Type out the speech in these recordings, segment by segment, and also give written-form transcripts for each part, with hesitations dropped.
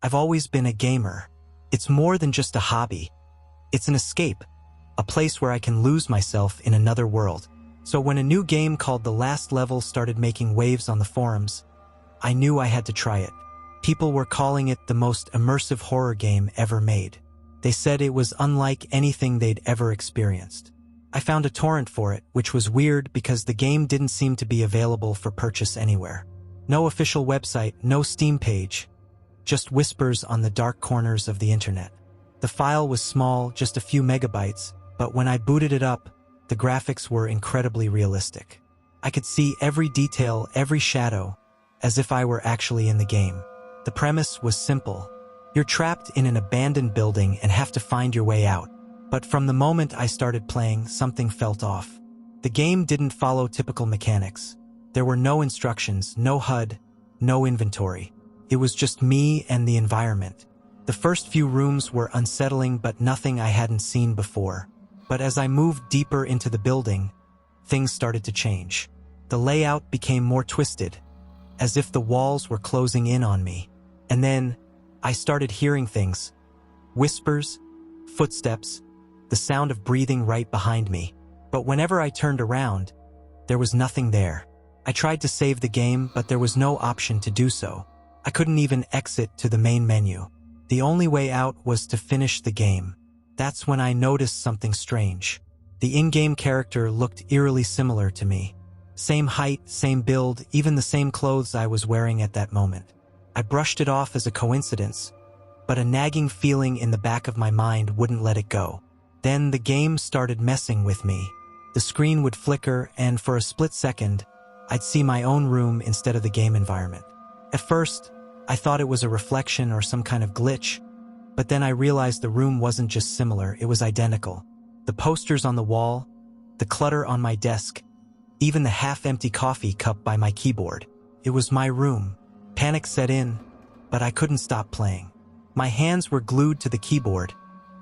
I've always been a gamer. It's more than just a hobby. It's an escape, a place where I can lose myself in another world. So when a new game called The Last Level started making waves on the forums, I knew I had to try it. People were calling it the most immersive horror game ever made. They said it was unlike anything they'd ever experienced. I found a torrent for it, which was weird because the game didn't seem to be available for purchase anywhere. No official website, no Steam page, just whispers on the dark corners of the internet. The file was small, just a few megabytes, but when I booted it up, the graphics were incredibly realistic. I could see every detail, every shadow, as if I were actually in the game. The premise was simple. You're trapped in an abandoned building and have to find your way out. But from the moment I started playing, something felt off. The game didn't follow typical mechanics. There were no instructions, no HUD, no inventory. It was just me and the environment. The first few rooms were unsettling, but nothing I hadn't seen before. But as I moved deeper into the building, things started to change. The layout became more twisted, as if the walls were closing in on me. And then I started hearing things. Whispers, footsteps, the sound of breathing right behind me. But whenever I turned around, there was nothing there. I tried to save the game, but there was no option to do so. I couldn't even exit to the main menu. The only way out was to finish the game. That's when I noticed something strange. The in-game character looked eerily similar to me. Same height, same build, even the same clothes I was wearing at that moment. I brushed it off as a coincidence, but a nagging feeling in the back of my mind wouldn't let it go. Then the game started messing with me. The screen would flicker, and for a split second, I'd see my own room instead of the game environment. At first, I thought it was a reflection or some kind of glitch, but then I realized the room wasn't just similar, it was identical. The posters on the wall, the clutter on my desk, even the half-empty coffee cup by my keyboard. It was my room. Panic set in, but I couldn't stop playing. My hands were glued to the keyboard,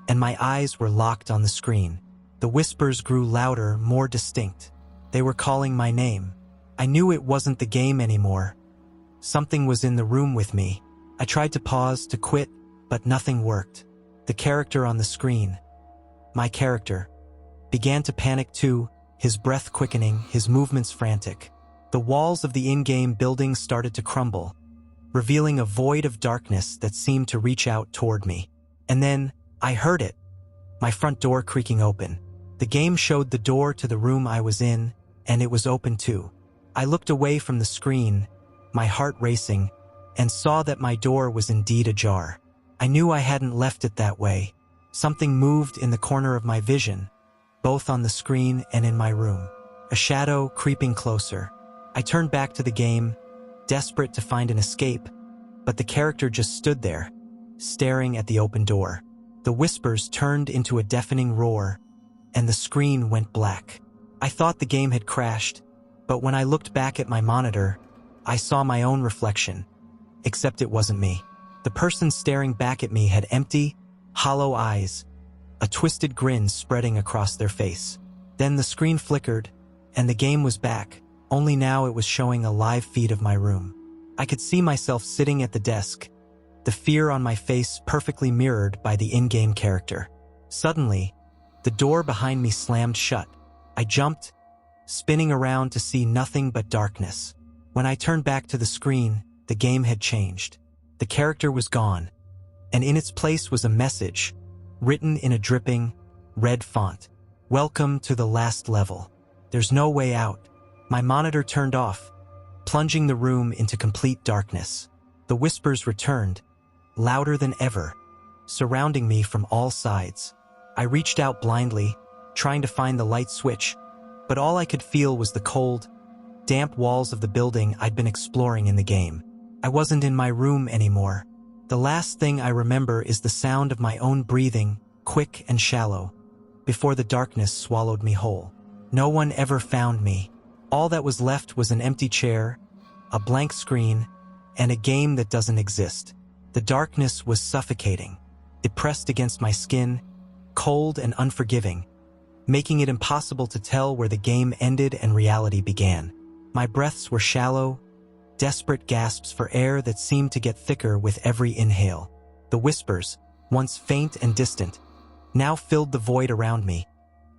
and my eyes were locked on the screen. The whispers grew louder, more distinct. They were calling my name. I knew it wasn't the game anymore. Something was in the room with me. I tried to pause, to quit, but nothing worked. The character on the screen, my character, began to panic too, his breath quickening, his movements frantic. The walls of the in-game building started to crumble, revealing a void of darkness that seemed to reach out toward me. And then, I heard it. My front door creaking open. The game showed the door to the room I was in, and it was open too. I looked away from the screen, my heart racing, and saw that my door was indeed ajar. I knew I hadn't left it that way. Something moved in the corner of my vision, both on the screen and in my room. A shadow creeping closer. I turned back to the game, desperate to find an escape, but the character just stood there, staring at the open door. The whispers turned into a deafening roar, and the screen went black. I thought the game had crashed, but when I looked back at my monitor, I saw my own reflection, except it wasn't me. The person staring back at me had empty, hollow eyes, a twisted grin spreading across their face. Then the screen flickered, and the game was back, only now it was showing a live feed of my room. I could see myself sitting at the desk, the fear on my face perfectly mirrored by the in-game character. Suddenly, the door behind me slammed shut. I jumped, spinning around to see nothing but darkness. When I turned back to the screen, the game had changed. The character was gone, and in its place was a message, written in a dripping, red font. Welcome to the last level. There's no way out. My monitor turned off, plunging the room into complete darkness. The whispers returned, louder than ever, surrounding me from all sides. I reached out blindly, trying to find the light switch, but all I could feel was the cold, damp walls of the building I'd been exploring in the game. I wasn't in my room anymore. The last thing I remember is the sound of my own breathing, quick and shallow, before the darkness swallowed me whole. No one ever found me. All that was left was an empty chair, a blank screen, and a game that doesn't exist. The darkness was suffocating. It pressed against my skin, cold and unforgiving, making it impossible to tell where the game ended and reality began. My breaths were shallow, desperate gasps for air that seemed to get thicker with every inhale. The whispers, once faint and distant, now filled the void around me,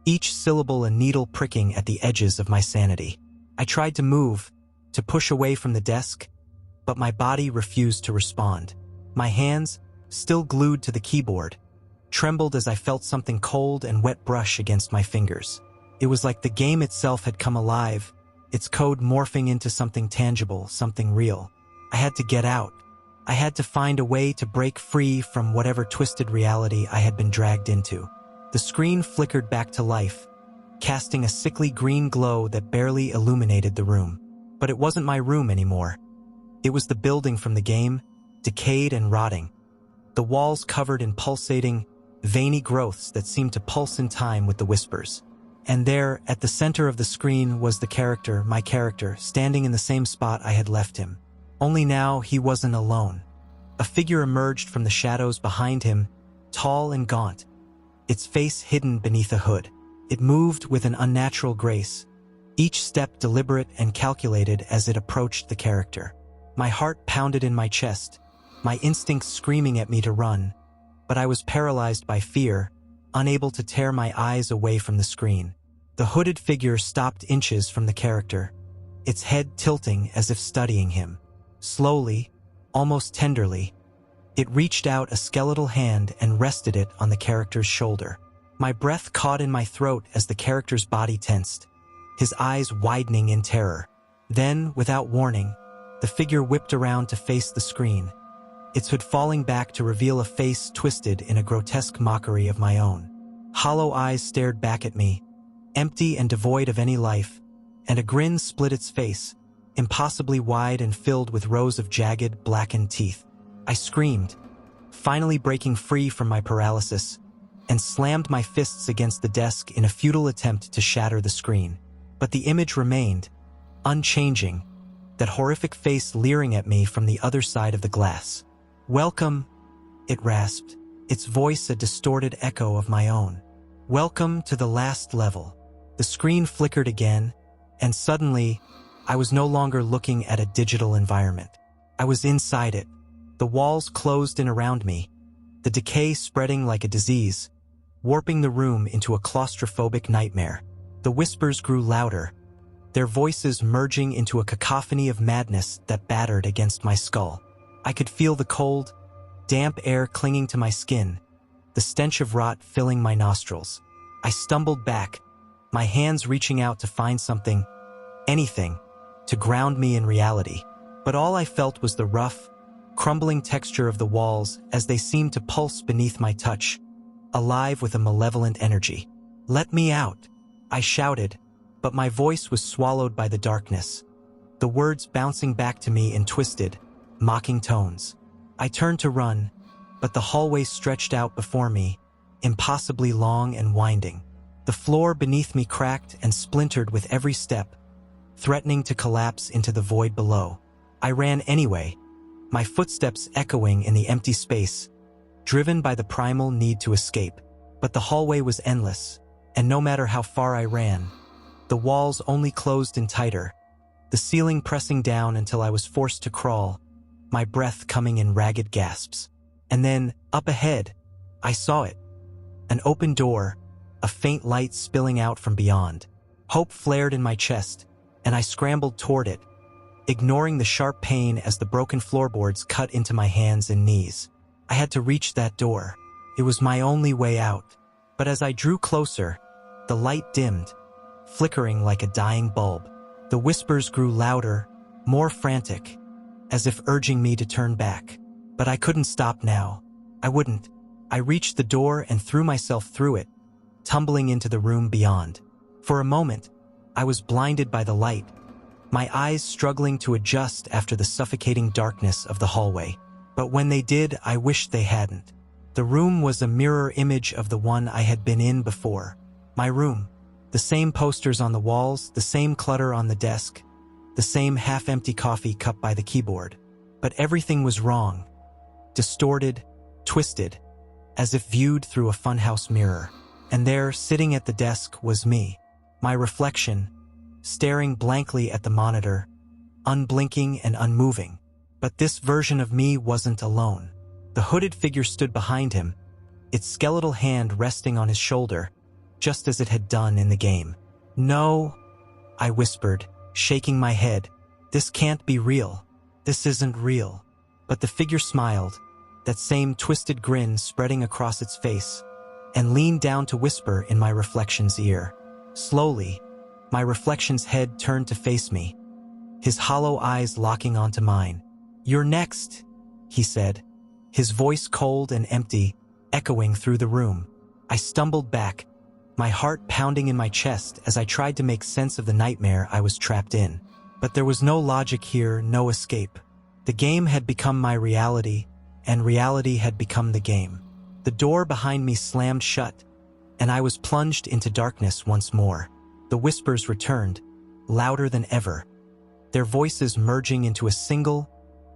each syllable a needle pricking at the edges of my sanity. I tried to move, to push away from the desk, but my body refused to respond. My hands, still glued to the keyboard, trembled as I felt something cold and wet brush against my fingers. It was like the game itself had come alive, its code morphing into something tangible, something real. I had to get out. I had to find a way to break free from whatever twisted reality I had been dragged into. The screen flickered back to life, casting a sickly green glow that barely illuminated the room. But it wasn't my room anymore. It was the building from the game, decayed and rotting. The walls covered in pulsating, veiny growths that seemed to pulse in time with the whispers. And there, at the center of the screen, was the character, my character, standing in the same spot I had left him. Only now he wasn't alone. A figure emerged from the shadows behind him, tall and gaunt, its face hidden beneath a hood. It moved with an unnatural grace, each step deliberate and calculated as it approached the character. My heart pounded in my chest, my instincts screaming at me to run, but I was paralyzed by fear, unable to tear my eyes away from the screen. The hooded figure stopped inches from the character, its head tilting as if studying him. Slowly, almost tenderly, it reached out a skeletal hand and rested it on the character's shoulder. My breath caught in my throat as the character's body tensed, his eyes widening in terror. Then, without warning, the figure whipped around to face the screen, its hood falling back to reveal a face twisted in a grotesque mockery of my own. Hollow eyes stared back at me, empty and devoid of any life, and a grin split its face, impossibly wide and filled with rows of jagged, blackened teeth. I screamed, finally breaking free from my paralysis, and slammed my fists against the desk in a futile attempt to shatter the screen. But the image remained, unchanging, that horrific face leering at me from the other side of the glass. "Welcome," it rasped, its voice a distorted echo of my own. "Welcome to the last level." The screen flickered again, and suddenly, I was no longer looking at a digital environment. I was inside it, the walls closed in around me, the decay spreading like a disease, warping the room into a claustrophobic nightmare. The whispers grew louder, their voices merging into a cacophony of madness that battered against my skull. I could feel the cold, damp air clinging to my skin, the stench of rot filling my nostrils. I stumbled back, my hands reaching out to find something, anything, to ground me in reality. But all I felt was the rough, crumbling texture of the walls as they seemed to pulse beneath my touch, alive with a malevolent energy. "Let me out," I shouted, but my voice was swallowed by the darkness, the words bouncing back to me in twisted, mocking tones. I turned to run, but the hallway stretched out before me, impossibly long and winding. The floor beneath me cracked and splintered with every step, threatening to collapse into the void below. I ran anyway, my footsteps echoing in the empty space, driven by the primal need to escape. But the hallway was endless, and no matter how far I ran, the walls only closed in tighter, the ceiling pressing down until I was forced to crawl, my breath coming in ragged gasps. And then, up ahead, I saw it. An open door, a faint light spilling out from beyond. Hope flared in my chest, and I scrambled toward it, ignoring the sharp pain as the broken floorboards cut into my hands and knees. I had to reach that door. It was my only way out. But as I drew closer, the light dimmed, flickering like a dying bulb. The whispers grew louder, more frantic, as if urging me to turn back. But I couldn't stop now. I wouldn't. I reached the door and threw myself through it, tumbling into the room beyond. For a moment, I was blinded by the light, my eyes struggling to adjust after the suffocating darkness of the hallway. But when they did, I wished they hadn't. The room was a mirror image of the one I had been in before. My room. The same posters on the walls, the same clutter on the desk, the same half-empty coffee cup by the keyboard. But everything was wrong. Distorted, twisted, as if viewed through a funhouse mirror. And there, sitting at the desk, was me, my reflection, staring blankly at the monitor, unblinking and unmoving. But this version of me wasn't alone. The hooded figure stood behind him, its skeletal hand resting on his shoulder, just as it had done in the game. "No," I whispered, shaking my head. "This can't be real. This isn't real." But the figure smiled, that same twisted grin spreading across its face, and leaned down to whisper in my reflection's ear. Slowly, my reflection's head turned to face me, his hollow eyes locking onto mine. "You're next," he said, his voice cold and empty, echoing through the room. I stumbled back, my heart pounding in my chest as I tried to make sense of the nightmare I was trapped in. But there was no logic here, no escape. The game had become my reality, and reality had become the game. The door behind me slammed shut, and I was plunged into darkness once more. The whispers returned, louder than ever, their voices merging into a single,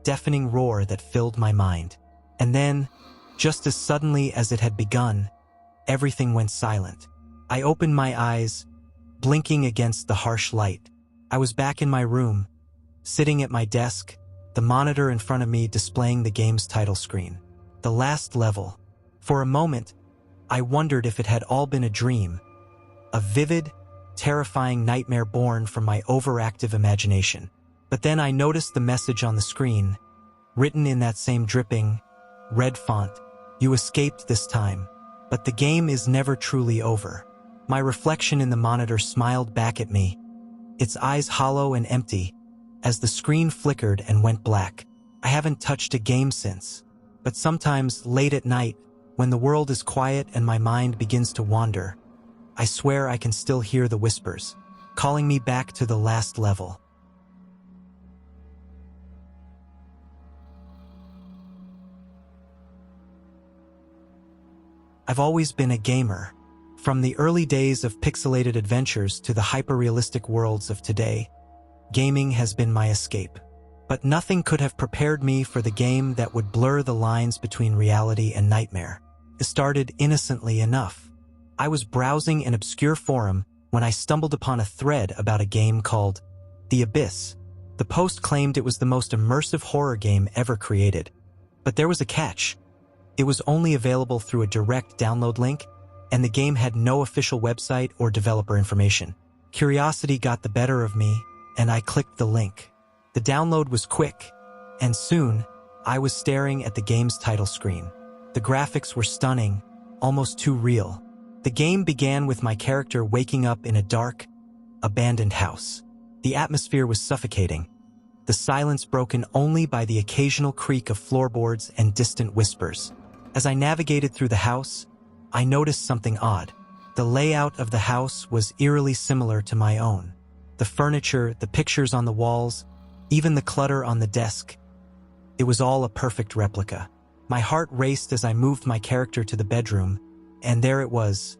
deafening roar that filled my mind. And then, just as suddenly as it had begun, everything went silent. I opened my eyes, blinking against the harsh light. I was back in my room, sitting at my desk, the monitor in front of me displaying the game's title screen. The last level. For a moment, I wondered if it had all been a dream, a vivid, terrifying nightmare born from my overactive imagination. But then I noticed the message on the screen, written in that same dripping, red font. "You escaped this time, but the game is never truly over." My reflection in the monitor smiled back at me, its eyes hollow and empty, as the screen flickered and went black. I haven't touched a game since, but sometimes late at night, when the world is quiet and my mind begins to wander, I swear I can still hear the whispers, calling me back to the last level. I've always been a gamer. From the early days of pixelated adventures to the hyper-realistic worlds of today, gaming has been my escape. But nothing could have prepared me for the game that would blur the lines between reality and nightmare. It started innocently enough. I was browsing an obscure forum when I stumbled upon a thread about a game called The Abyss. The post claimed it was the most immersive horror game ever created. But there was a catch. It was only available through a direct download link, and the game had no official website or developer information. Curiosity got the better of me, and I clicked the link. The download was quick, and soon, I was staring at the game's title screen. The graphics were stunning, almost too real. The game began with my character waking up in a dark, abandoned house. The atmosphere was suffocating, the silence broken only by the occasional creak of floorboards and distant whispers. As I navigated through the house, I noticed something odd. The layout of the house was eerily similar to my own. The furniture, the pictures on the walls, even the clutter on the desk. It was all a perfect replica. My heart raced as I moved my character to the bedroom, and there it was,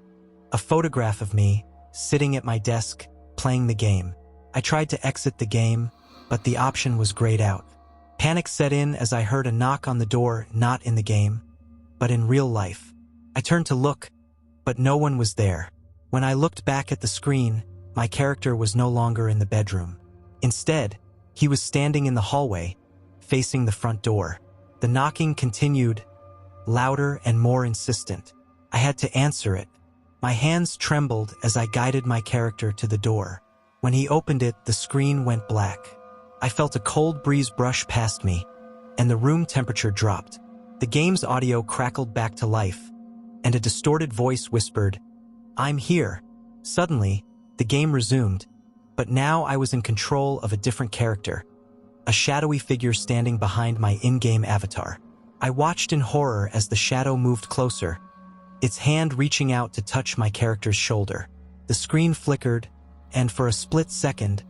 a photograph of me, sitting at my desk, playing the game. I tried to exit the game, but the option was grayed out. Panic set in as I heard a knock on the door, not in the game, but in real life. I turned to look, but no one was there. When I looked back at the screen, my character was no longer in the bedroom. Instead, he was standing in the hallway, facing the front door. The knocking continued, louder and more insistent. I had to answer it. My hands trembled as I guided my character to the door. When he opened it, the screen went black. I felt a cold breeze brush past me, and the room temperature dropped. The game's audio crackled back to life, and a distorted voice whispered, "I'm here." Suddenly, the game resumed, but now I was in control of a different character, a shadowy figure standing behind my in-game avatar. I watched in horror as the shadow moved closer, its hand reaching out to touch my character's shoulder. The screen flickered, and for a split second,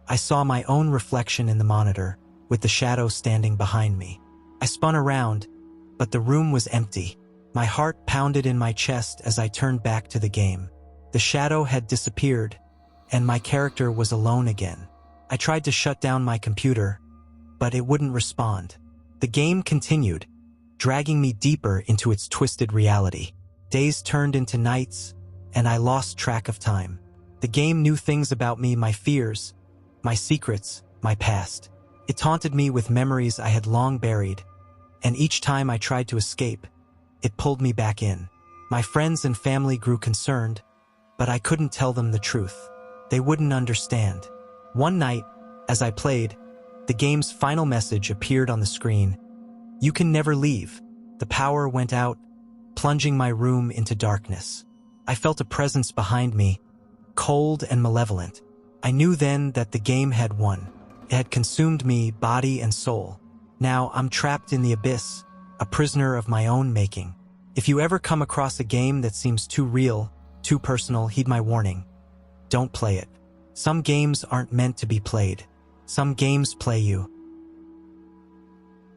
I saw my own reflection in the monitor, with the shadow standing behind me. I spun around, but the room was empty. My heart pounded in my chest as I turned back to the game. The shadow had disappeared, and my character was alone again. I tried to shut down my computer, but it wouldn't respond. The game continued, dragging me deeper into its twisted reality. Days turned into nights, and I lost track of time. The game knew things about me, my fears, my secrets, my past. It taunted me with memories I had long buried, and each time I tried to escape, it pulled me back in. My friends and family grew concerned, but I couldn't tell them the truth. They wouldn't understand. One night, as I played, the game's final message appeared on the screen. "You can never leave." The power went out, plunging my room into darkness. I felt a presence behind me, cold and malevolent. I knew then that the game had won. It had consumed me, body and soul. Now I'm trapped in the abyss, a prisoner of my own making. If you ever come across a game that seems too real, too personal, heed my warning. Don't play it. Some games aren't meant to be played. Some games play you.